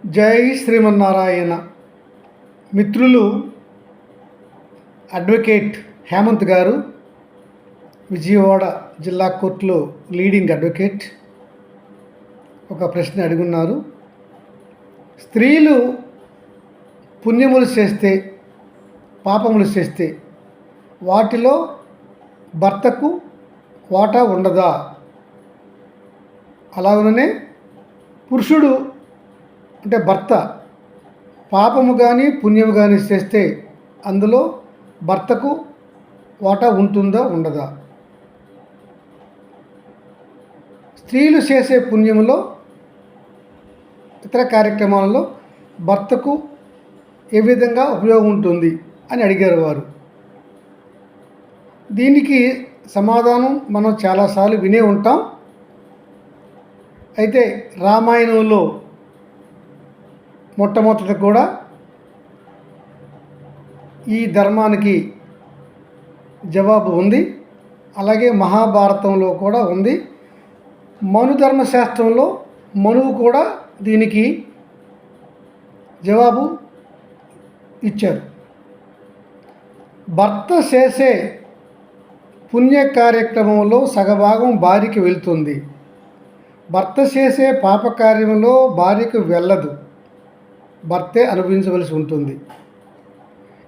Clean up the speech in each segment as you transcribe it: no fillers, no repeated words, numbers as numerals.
జై శ్రీమన్నారాయణ. మిత్రులు, అడ్వకేట్ హేమంత్ గారు విజయవాడ జిల్లా కోర్టులో లీడింగ్ అడ్వకేట్ ఒక ప్రశ్న అడుగున్నారు. స్త్రీలు పుణ్యములు చేస్తే, పాపములు చేస్తే వాటిలో భర్తకు వాటా ఉండదా? అలాగనే పురుషుడు అంటే భర్త పాపము కానీ పుణ్యము కానీ చేస్తే అందులో భర్తకు వాటా ఉంటుందా ఉండదా? స్త్రీలు చేసే పుణ్యములో, ఇతర కార్యక్రమాలలో భర్తకు ఏ విధంగా ఉపయోగం ఉంటుంది అని అడిగారు వారు. దీనికి సమాధానం మనం చాలాసార్లు వినే ఉంటాం. అయితే రామాయణంలో మొట్టమొదట కూడా ఈ ధర్మానికి జవాబు ఉంది. అలాగే మహాభారతంలో కూడా ఉంది. మను ధర్మశాస్త్రంలో మనువు కూడా దీనికి జవాబు ఇచ్చారు. భర్త చేసే పుణ్య కార్యక్రమంలో సగభాగం భార్యకి వెళ్తుంది. భర్త చేసే పాపకార్యంలో భార్యకు వెళ్ళదు, భర్తే అనుభవించవలసి ఉంటుంది.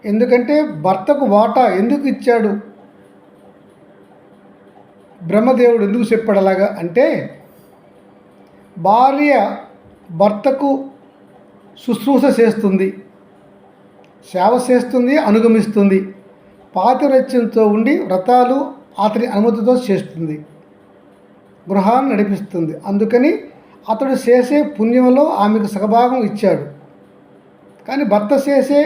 ఎందుకంటే భర్తకు వాటా ఎందుకు ఇచ్చాడు బ్రహ్మదేవుడు, ఎందుకు చెప్పాడు అలాగా అంటే, భార్య భర్తకు శుశ్రూష చేస్తుంది, సేవ చేస్తుంది, అనుగమిస్తుంది, పాతివ్రత్యంతో ఉండి వ్రతాలు అతని అనుమతితో చేస్తుంది, గృహాన్ని నడిపిస్తుంది. అందుకని అతడు చేసే పుణ్యంలో ఆమెకు సగభాగం ఇచ్చాడు. కానీ భర్త చేసే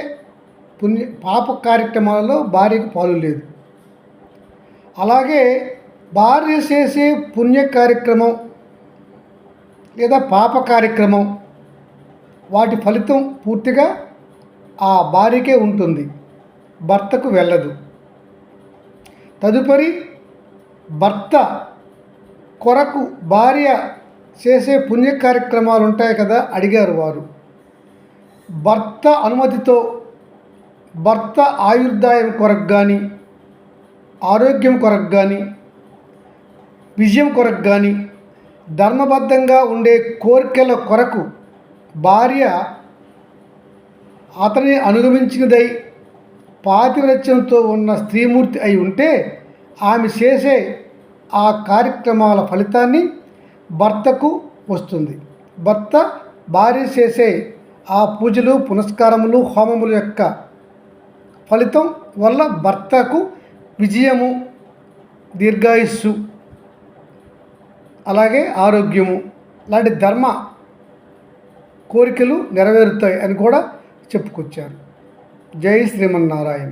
పాప కార్యక్రమాలలో భార్యకు పాలు లేదు. అలాగే భార్య చేసే పుణ్య కార్యక్రమం లేదా పాప కార్యక్రమం వాటి ఫలితం పూర్తిగా ఆ భార్యకే ఉంటుంది, భర్తకు వెళ్ళదు. తదుపరి భర్త కొరకు భార్య చేసే పుణ్య కార్యక్రమాలు ఉంటాయి కదా, అడిగారు వారు. భర్త అనుమతితో భర్త ఆయుర్దాయం కొరకు కానీ, ఆరోగ్యం కొరకు కానీ, విజయం కొరకు కానీ, ధర్మబద్ధంగా ఉండే కోరికల కొరకు భార్య అతని అనుగమించినదై పాతివ్రత్యంతో ఉన్న స్త్రీమూర్తి అయి ఉంటే ఆమె చేసే ఆ కార్యక్రమాల ఫలితాన్ని భర్తకు వస్తుంది. భర్త భార్య చేసే ఆ పూజలు, పునస్కారములు, హోమముల యొక్క ఫలితం వల్ల భర్తకు విజయము, దీర్ఘాయుస్సు, అలాగే ఆరోగ్యము లాంటి ధర్మ కోరికలు నెరవేరుతాయి అని కూడా చెప్పుకొచ్చారు. జై శ్రీమన్నారాయణ.